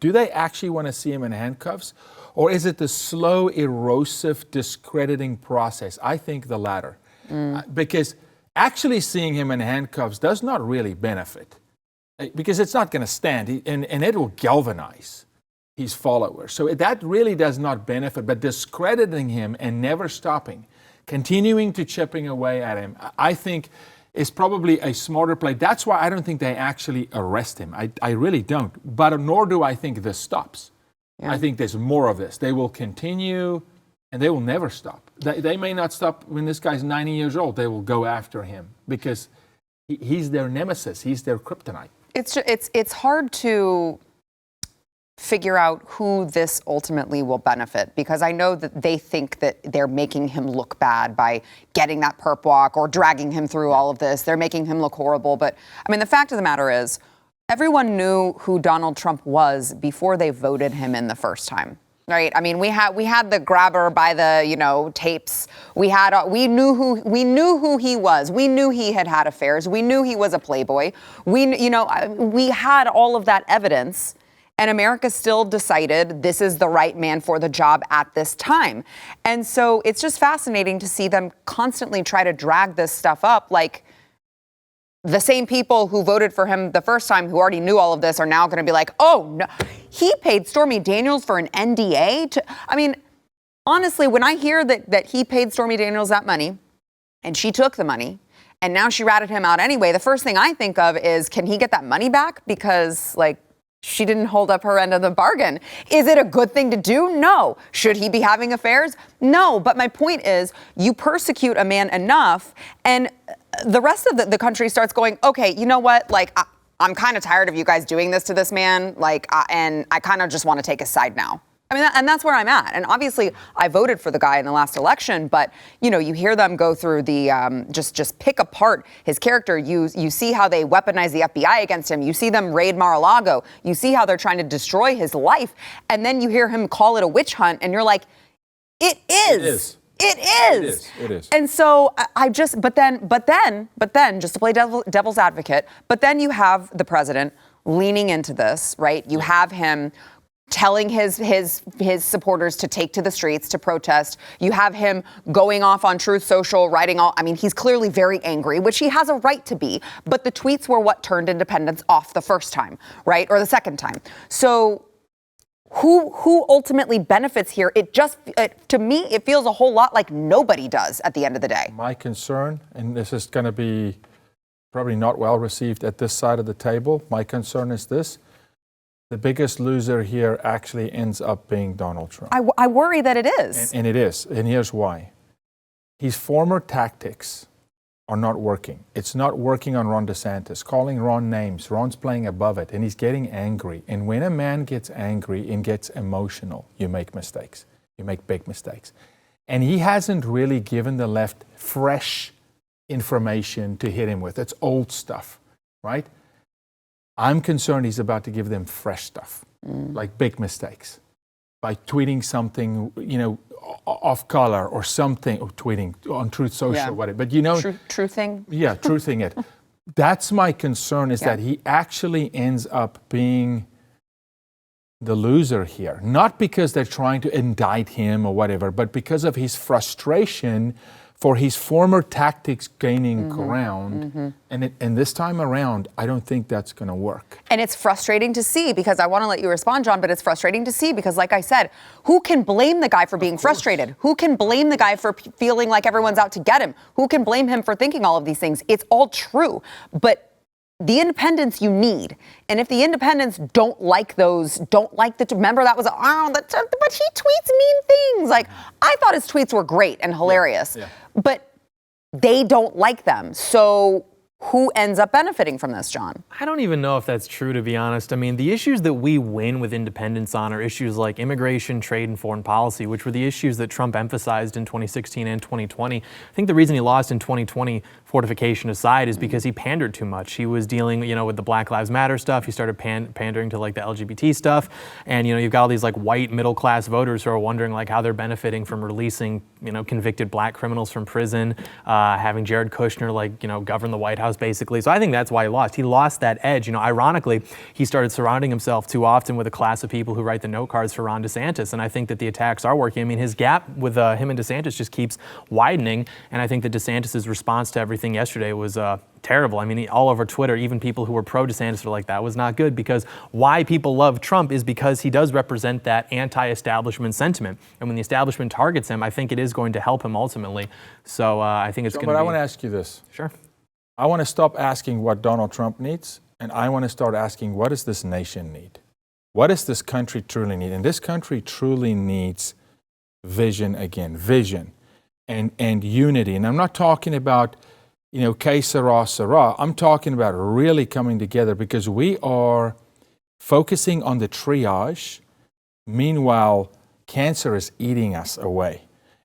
Do they actually want to see him in handcuffs? Or is it the slow, erosive, discrediting process? I think the latter. Because actually seeing him in handcuffs does not really benefit. Because it's not going to stand, and it will galvanize his followers. So that really does not benefit, but discrediting him and never stopping, continuing to chipping away at him, I think is probably a smarter play. That's why I don't think they actually arrest him. I really don't. But nor do I think this stops. Yeah. I think there's more of this. They will continue, and they will never stop. They may not stop when this guy's 90 years old. They will go after him because he's their nemesis. He's their kryptonite. It's hard to figure out who this ultimately will benefit, because I know that they think that they're making him look bad by getting that perp walk or dragging him through all of this. They're making him look horrible. But I mean, the fact of the matter is, everyone knew who Donald Trump was before they voted him in the first time. Right. I mean, we had the grabber by the, tapes. We knew who he was. We knew he had affairs. We knew he was a playboy. We had all of that evidence, and America still decided this is the right man for the job at this time. And so it's just fascinating to see them constantly try to drag this stuff up, like the same people who voted for him the first time, who already knew all of this, are now going to be like, oh, no, he paid Stormy Daniels for an NDA. I mean, honestly, when I hear that he paid Stormy Daniels that money and she took the money and now she ratted him out anyway, the first thing I think of is, can he get that money back? Because, she didn't hold up her end of the bargain. Is it a good thing to do? No. Should he be having affairs? No. But my point is, you persecute a man enough, and the rest of the country starts going, okay, you know what? I'm kind of tired of you guys doing this to this man. And I kind of just want to take his side now. I mean, and that's where I'm at. And obviously, I voted for the guy in the last election, but you hear them go through the just pick apart his character. You see how they weaponize the FBI against him. You see them raid Mar-a-Lago. You see how they're trying to destroy his life. And then you hear him call it a witch hunt, and you're like, it is. It is. And so but then, just to play devil's advocate, but then you have the president leaning into this, right? You have him telling his supporters to take to the streets to protest. You have him going off on Truth Social, he's clearly very angry, which he has a right to be. But the tweets were what turned independents off the first time, right? Or the second time. So who ultimately benefits here? To me, it feels a whole lot like nobody does at the end of the day. My concern, and this is going to be probably not well received at this side of the table, my concern is this. The biggest loser here actually ends up being Donald Trump. I worry that it is. And it is. And here's why. His former tactics are not working. It's not working on Ron DeSantis, calling Ron names. Ron's playing above it, and he's getting angry. And when a man gets angry and gets emotional, you make mistakes. You make big mistakes. And he hasn't really given the left fresh information to hit him with. It's old stuff, right? I'm concerned he's about to give them fresh stuff, like big mistakes, by tweeting something, off color or something, or tweeting on Truth Social, whatever. But truthing. Yeah, truthing it. That's my concern, is that he actually ends up being the loser here, not because they're trying to indict him or whatever, but because of his frustration for his former tactics gaining ground. And this time around, I don't think that's going to work. And it's frustrating to see, because I want to let you respond, John, but it's frustrating to see because, like I said, who can blame the guy for being frustrated? Who can blame the guy for feeling like everyone's out to get him? Who can blame him for thinking all of these things? It's all true. But the independents you need. And if the independents don't like remember that was, but he tweets mean things. I thought his tweets were great and hilarious, but they don't like them. So who ends up benefiting from this, John? I don't even know if that's true, to be honest. I mean, the issues that we win with independents on are issues like immigration, trade, and foreign policy, which were the issues that Trump emphasized in 2016 and 2020. I think the reason he lost in 2020 fortification aside, is because he pandered too much. He was dealing, with the Black Lives Matter stuff. He started pandering to like the LGBT stuff. And, you've got all these like white middle class voters who are wondering like how they're benefiting from releasing, convicted black criminals from prison, having Jared Kushner like, govern the White House basically. So I think that's why he lost. He lost that edge. Ironically, he started surrounding himself too often with a class of people who write the note cards for Ron DeSantis. And I think that the attacks are working. I mean, his gap with him and DeSantis just keeps widening. And I think that DeSantis' response to everything yesterday was terrible. I mean, all over Twitter, even people who were pro DeSantis were like, that was not good, because why people love Trump is because he does represent that anti-establishment sentiment. And when the establishment targets him, I think it is going to help him ultimately. So I think it's going to be... But I want to ask you this. Sure. I want to stop asking what Donald Trump needs, and I want to start asking, what does this nation need? What does this country truly need? And this country truly needs vision again, vision and unity. And I'm not talking about que sera, sera. I'm talking about really coming together, because we are focusing on the triage. Meanwhile, cancer is eating us away.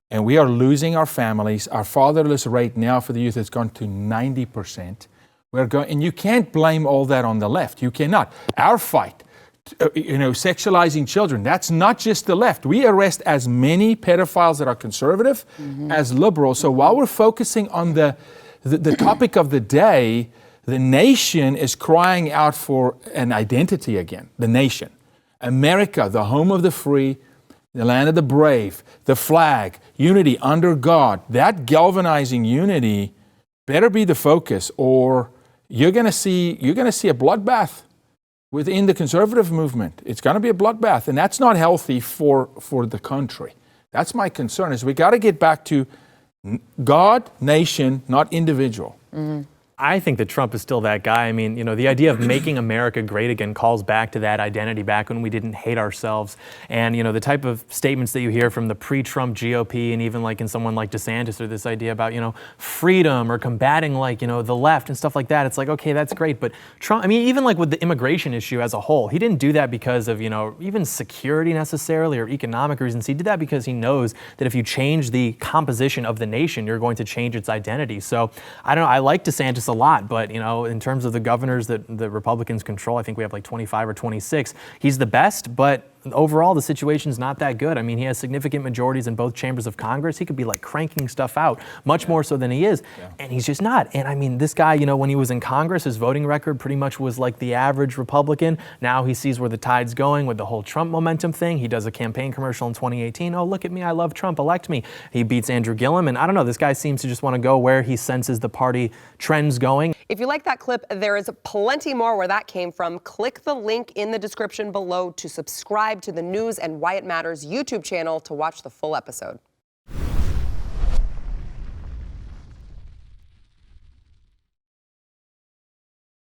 And we are losing our families. Our fatherless rate now for the youth has gone to 90%. And you can't blame all that on the left. You cannot. Our fight, sexualizing children, that's not just the left. We arrest as many pedophiles that are conservative as liberal. So while we're focusing on the topic of the day, the nation is crying out for an identity again. The nation. America, the home of the free, the land of the brave, the flag, unity under God. That galvanizing unity better be the focus, or you're going to see a bloodbath within the conservative movement. It's going to be a bloodbath, and that's not healthy for the country. That's my concern, is we got to get back to God, nation, not individual. Mm-hmm. I think that Trump is still that guy. I mean, the idea of making America great again calls back to that identity, back when we didn't hate ourselves. And, the type of statements that you hear from the pre-Trump GOP, and even like in someone like DeSantis, or this idea about, freedom or combating like, the left and stuff like that. It's like, okay, that's great. But Trump, I mean, even like with the immigration issue as a whole, he didn't do that because of, even security necessarily or economic reasons. He did that because he knows that if you change the composition of the nation, you're going to change its identity. So I don't know. I like DeSantis a lot, but in terms of the governors that the Republicans control, I think we have like 25 or 26. He's the best, but overall the situation's not that good. I mean, he has significant majorities in both chambers of Congress. He could be like cranking stuff out much more so than he is, and he's just not. And I mean, this guy, when he was in Congress, his voting record pretty much was like the average Republican. Now he sees where the tide's going with the whole Trump momentum thing. He does a campaign commercial in 2018. Oh, look at me, I love Trump, elect me. He beats Andrew Gillum, and I don't know, this guy seems to just want to go where he senses the party trends going. If you like that clip, there is plenty more where that came from. Click the link in the description below to subscribe to the News and Why It Matters YouTube channel to watch the full episode.